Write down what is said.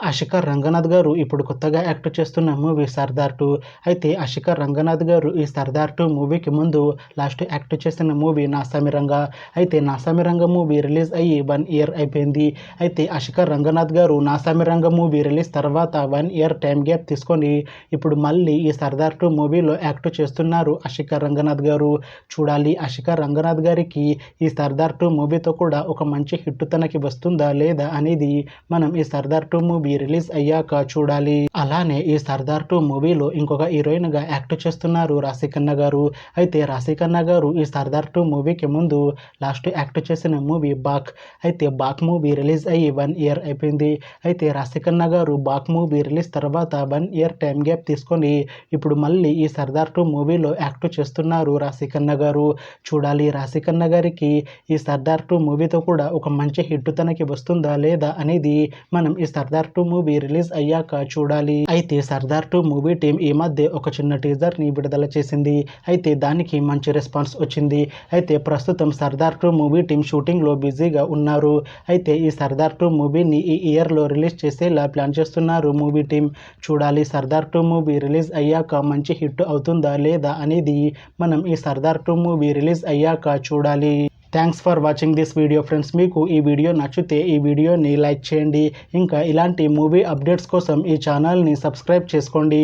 ఆషికా రంగనాథ్ గారు ఇప్పుడు కొత్తగా యాక్ట్ చేస్తున్న మూవీ సర్దార్ 2. అయితే ఆషికా రంగనాథ్ గారు ఈ సర్దార్ 2 మూవీకి ముందు లాస్ట్ యాక్ట్ చేసిన మూవీ నాసామిరంగా. అయితే నాసామిరంగా మూవీ రిలీజ్ అయ్యి 1 ఇయర్ అయిపోయింది. అయితే ఆషికా రంగనాథ్ గారు నాసామిరంగా మూవీ రిలీజ్ తర్వాత 1 ఇయర్ టైం గ్యాప్ తీసుకొని ఇప్పుడు మళ్ళీ ఈ సర్దార్ 2 మూవీలో యాక్ట్ చేస్తున్నారు ఆషికా రంగనాథ్ గారు. చూడాలి ఆషికా రంగనాథ్ గారికి ఈ సర్దార్ 2 మూవీతో కూడా ఒక మంచి హిట్ తనకి వస్తుందా లేదా అనేది మనం ఈ సర్దార్ 2 మూవీ రిలీజ్ అయ్యాక చూడాలి. అలానే ఈ సర్దార్ 2 మూవీలో ఇంకొక హీరోయిన్ గా యాక్ట్ చేస్తున్నారు రాశిఖన్నా గారు. అయితే రాశిఖన్నా గారు ఈ సర్దార్ 2 మూవీకి ముందు లాస్ట్ యాక్ట్ చేసిన మూవీ బాక్. అయితే బాక్ మూవీ రిలీజ్ అయ్యి 1 ఇయర్ అయిపోయింది. అయితే రాశిఖన్నా గారు బాక్ మూవీ రిలీజ్ తర్వాత 1 ఇయర్ టైం గ్యాప్ తీసుకొని ఇప్పుడు మళ్ళీ ఈ సర్దార్ 2 మూవీలో యాక్ట్ చేస్తున్నారు రాశిఖన్నా గారు. చూడాలి రాశిఖన్నా గారికి ఈ సర్దార్ 2 మూవీతో కూడా ఒక మంచి హిట్ తనకి వస్తుందా లేదా అనేది మనం ఈ సర్దార్ 2 మూవీ రిలీజ్ అయ్యాక చూడాలి. అయితే సర్దార్ 2 మూవీ టీం ఈ మధ్య ఒక చిన్న టీజర్ ని విడుదల చేసింది. అయితే దానికి మంచి రెస్పాన్స్ వచ్చింది. అయితే ప్రస్తుతం సర్దార్ 2 మూవీ టీం షూటింగ్ లో బిజీగా ఉన్నారు. అయితే ఈ సర్దార్ 2 మూవీని ఈ ఇయర్ లో రిలీజ్ చేసేలా ప్లాన్ చేస్తున్నారు మూవీ టీం. చూడాలి సర్దార్ 2 మూవీ రిలీజ్ అయ్యాక మంచి హిట్ అవుతుందా లేదా అనేది మనం ఈ సర్దార్ 2 మూవీ రిలీజ్ అయ్యాక చూడాలి. Thanks for watching this video friends. మీకు ఈ వీడియో నచ్చితే ఈ వీడియోని లైక్ చేయండి. ఇంకా ఇలాంటి మూవీ అప్డేట్స్ కోసం ఈ ఛానల్ని సబ్స్క్రైబ్ చేసుకోండి.